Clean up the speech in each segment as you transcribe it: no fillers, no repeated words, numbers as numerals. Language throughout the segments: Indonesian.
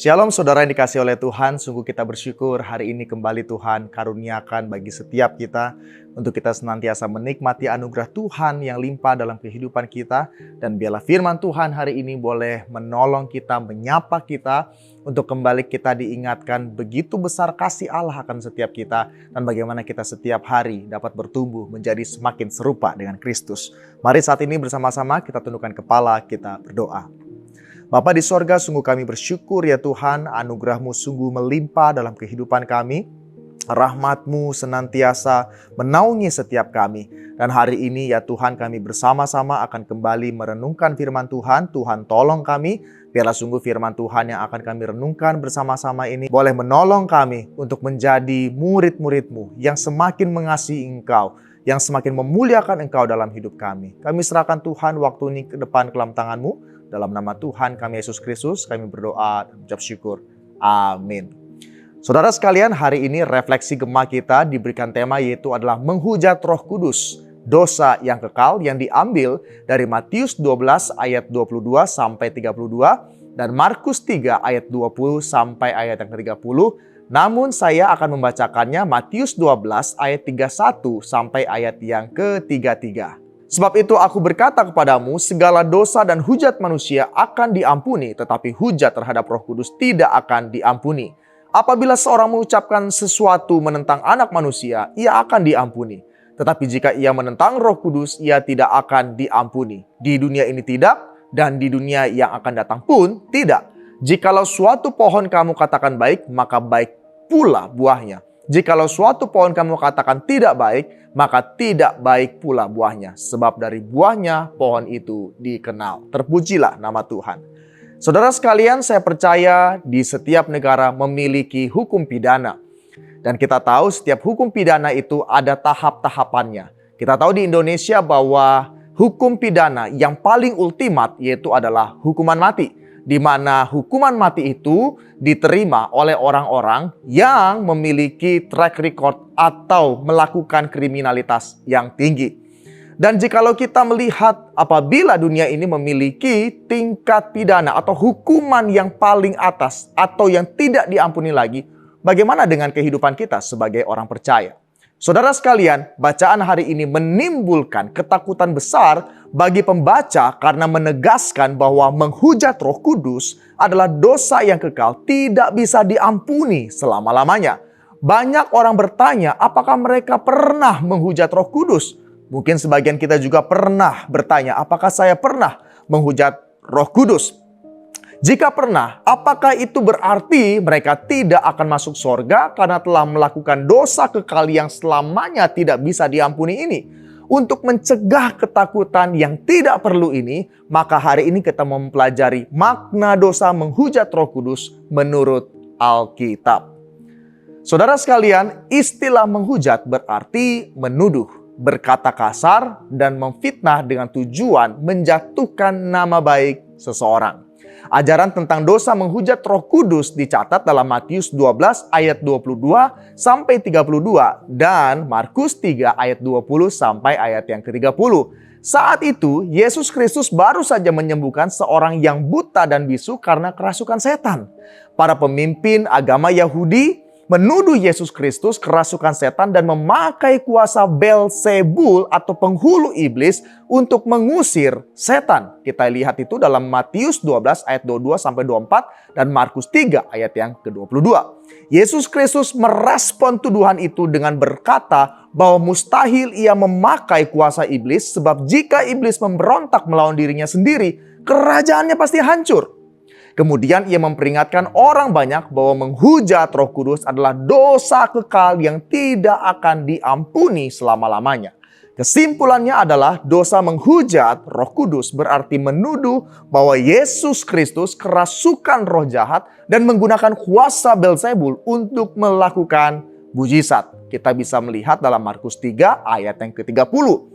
Shalom saudara yang dikasihi oleh Tuhan, sungguh kita bersyukur hari ini kembali Tuhan karuniakan bagi setiap kita untuk kita senantiasa menikmati anugerah Tuhan yang limpah dalam kehidupan kita. Dan biarlah firman Tuhan hari ini boleh menolong kita, menyapa kita untuk kembali kita diingatkan begitu besar kasih Allah akan setiap kita dan bagaimana kita setiap hari dapat bertumbuh menjadi semakin serupa dengan Kristus. Mari saat ini bersama-sama kita tundukkan kepala, kita berdoa. Bapa di sorga, sungguh kami bersyukur ya Tuhan, anugerah-Mu sungguh melimpah dalam kehidupan kami. Rahmat-Mu senantiasa menaungi setiap kami. Dan hari ini ya Tuhan, kami bersama-sama akan kembali merenungkan firman Tuhan. Tuhan tolong kami, biarlah sungguh firman Tuhan yang akan kami renungkan bersama-sama ini boleh menolong kami untuk menjadi murid-murid-Mu yang semakin mengasihi Engkau, yang semakin memuliakan Engkau dalam hidup kami. Kami serahkan Tuhan waktu ini ke depan kelam tangan-Mu. Dalam nama Tuhan kami Yesus Kristus, kami berdoa dan mengucap syukur. Amin. Saudara sekalian, hari ini refleksi Gema kita diberikan tema yaitu adalah menghujat Roh Kudus, dosa yang kekal, yang diambil dari Matius 12 ayat 22 sampai 32 dan Markus 3 ayat 20 sampai ayat yang ke-30. Namun saya akan membacakannya Matius 12 ayat 31 sampai ayat yang ke-33. Sebab itu aku berkata kepadamu, segala dosa dan hujat manusia akan diampuni, tetapi hujat terhadap Roh Kudus tidak akan diampuni. Apabila seorang mengucapkan sesuatu menentang anak manusia, ia akan diampuni. Tetapi jika ia menentang Roh Kudus, ia tidak akan diampuni. Di dunia ini tidak, dan di dunia yang akan datang pun tidak. Jikalau suatu pohon kamu katakan baik, maka baik pula buahnya. Jikalau suatu pohon kamu katakan tidak baik, maka tidak baik pula buahnya. Sebab dari buahnya pohon itu dikenal. Terpujilah nama Tuhan. Saudara sekalian, saya percaya di setiap negara memiliki hukum pidana. Dan kita tahu setiap hukum pidana itu ada tahap-tahapannya. Kita tahu di Indonesia bahwa hukum pidana yang paling ultimat yaitu adalah hukuman mati. Di mana hukuman mati itu diterima oleh orang-orang yang memiliki track record atau melakukan kriminalitas yang tinggi. Dan jikalau kita melihat apabila dunia ini memiliki tingkat pidana atau hukuman yang paling atas atau yang tidak diampuni lagi, bagaimana dengan kehidupan kita sebagai orang percaya? Saudara sekalian, bacaan hari ini menimbulkan ketakutan besar bagi pembaca karena menegaskan bahwa menghujat Roh Kudus adalah dosa yang kekal, tidak bisa diampuni selama-lamanya. Banyak orang bertanya, apakah mereka pernah menghujat Roh Kudus? Mungkin sebagian kita juga pernah bertanya, apakah saya pernah menghujat Roh Kudus? Jika pernah, apakah itu berarti mereka tidak akan masuk surga karena telah melakukan dosa kekal yang selamanya tidak bisa diampuni ini? Untuk mencegah ketakutan yang tidak perlu ini, maka hari ini kita mempelajari makna dosa menghujat Roh Kudus menurut Alkitab. Saudara sekalian, istilah menghujat berarti menuduh, berkata kasar, dan memfitnah dengan tujuan menjatuhkan nama baik seseorang. Ajaran tentang dosa menghujat Roh Kudus dicatat dalam Matius 12 ayat 22 sampai 32 dan Markus 3 ayat 20 sampai ayat yang ke-30. Saat itu Yesus Kristus baru saja menyembuhkan seorang yang buta dan bisu karena kerasukan setan. Para pemimpin agama Yahudi menuduh Yesus Kristus kerasukan setan dan memakai kuasa Beelzebul atau penghulu iblis untuk mengusir setan. Kita lihat itu dalam Matius 12 ayat 22 sampai 24 dan Markus 3 ayat yang ke-22. Yesus Kristus merespon tuduhan itu dengan berkata bahwa mustahil ia memakai kuasa iblis sebab jika iblis memberontak melawan dirinya sendiri, kerajaannya pasti hancur. Kemudian ia memperingatkan orang banyak bahwa menghujat Roh Kudus adalah dosa kekal yang tidak akan diampuni selama-lamanya. Kesimpulannya adalah dosa menghujat Roh Kudus berarti menuduh bahwa Yesus Kristus kerasukan roh jahat dan menggunakan kuasa Beelzebul untuk melakukan mujizat. Kita bisa melihat dalam Markus 3 ayat yang ke-30.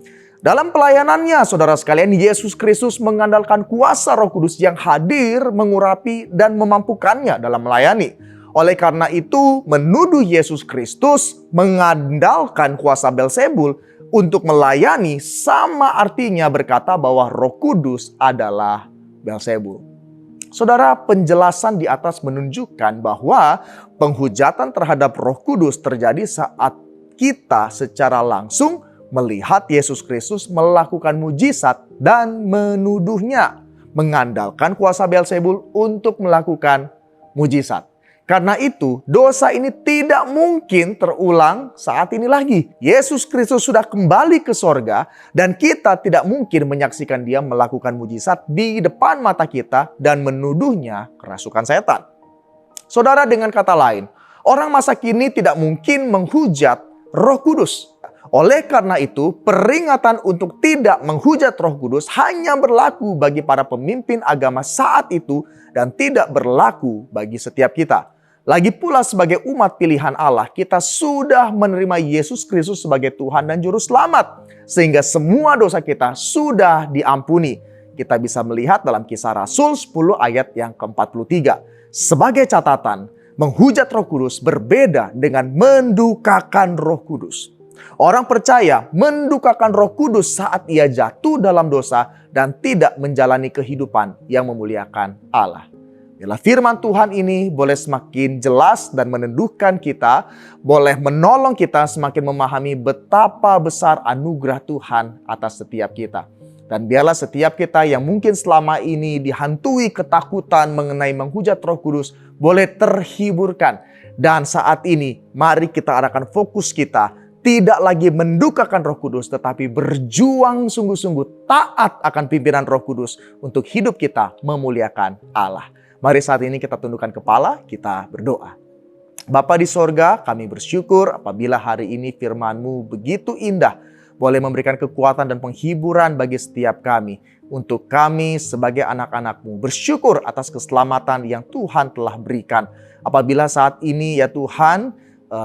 Dalam pelayanannya, saudara sekalian, Yesus Kristus mengandalkan kuasa Roh Kudus yang hadir, mengurapi, dan memampukannya dalam melayani. Oleh karena itu, menuduh Yesus Kristus mengandalkan kuasa Belzebul untuk melayani sama artinya berkata bahwa Roh Kudus adalah Belzebul. Saudara, penjelasan di atas menunjukkan bahwa penghujatan terhadap Roh Kudus terjadi saat kita secara langsung melihat Yesus Kristus melakukan mujizat dan menuduhnya mengandalkan kuasa Belzebul untuk melakukan mujizat. Karena itu, dosa ini tidak mungkin terulang saat ini lagi. Yesus Kristus sudah kembali ke sorga dan kita tidak mungkin menyaksikan dia melakukan mujizat di depan mata kita dan menuduhnya kerasukan setan. Saudara, dengan kata lain, orang masa kini tidak mungkin menghujat Roh Kudus. Oleh karena itu, peringatan untuk tidak menghujat Roh Kudus hanya berlaku bagi para pemimpin agama saat itu dan tidak berlaku bagi setiap kita. Lagi pula sebagai umat pilihan Allah, kita sudah menerima Yesus Kristus sebagai Tuhan dan Juru Selamat. Sehingga semua dosa kita sudah diampuni. Kita bisa melihat dalam Kisah Rasul 10 ayat yang ke-43. Sebagai catatan, menghujat Roh Kudus berbeda dengan mendukakan Roh Kudus. Orang percaya mendukakan Roh Kudus saat ia jatuh dalam dosa dan tidak menjalani kehidupan yang memuliakan Allah. Bila firman Tuhan ini boleh semakin jelas dan meneduhkan kita, boleh menolong kita semakin memahami betapa besar anugerah Tuhan atas setiap kita. Dan biarlah setiap kita yang mungkin selama ini dihantui ketakutan mengenai menghujat Roh Kudus boleh terhiburkan. Dan saat ini mari kita arahkan fokus kita tidak lagi mendukakan Roh Kudus, tetapi berjuang sungguh-sungguh taat akan pimpinan Roh Kudus untuk hidup kita memuliakan Allah. Mari saat ini kita tundukkan kepala, kita berdoa. Bapa di sorga, kami bersyukur apabila hari ini firman-Mu begitu indah, boleh memberikan kekuatan dan penghiburan bagi setiap kami. Untuk kami sebagai anak-anak-Mu, bersyukur atas keselamatan yang Tuhan telah berikan. Apabila saat ini ya Tuhan,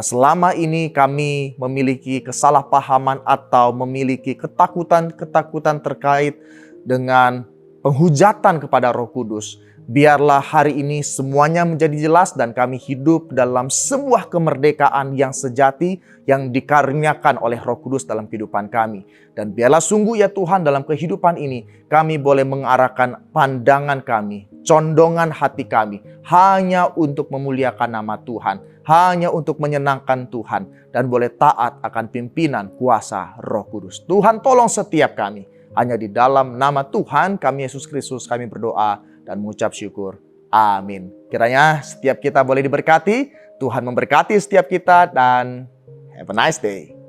selama ini kami memiliki kesalahpahaman atau memiliki ketakutan-ketakutan terkait dengan penghujatan kepada Roh Kudus. Biarlah hari ini semuanya menjadi jelas dan kami hidup dalam sebuah kemerdekaan yang sejati yang dikaruniakan oleh Roh Kudus dalam kehidupan kami. Dan biarlah sungguh ya Tuhan dalam kehidupan ini kami boleh mengarahkan pandangan kami, condongan hati kami hanya untuk memuliakan nama Tuhan, hanya untuk menyenangkan Tuhan dan boleh taat akan pimpinan kuasa Roh Kudus. Tuhan tolong setiap kami. Hanya di dalam nama Tuhan kami Yesus Kristus kami berdoa dan mengucap syukur. Amin. Kiranya setiap kita boleh diberkati. Tuhan memberkati setiap kita dan have a nice day.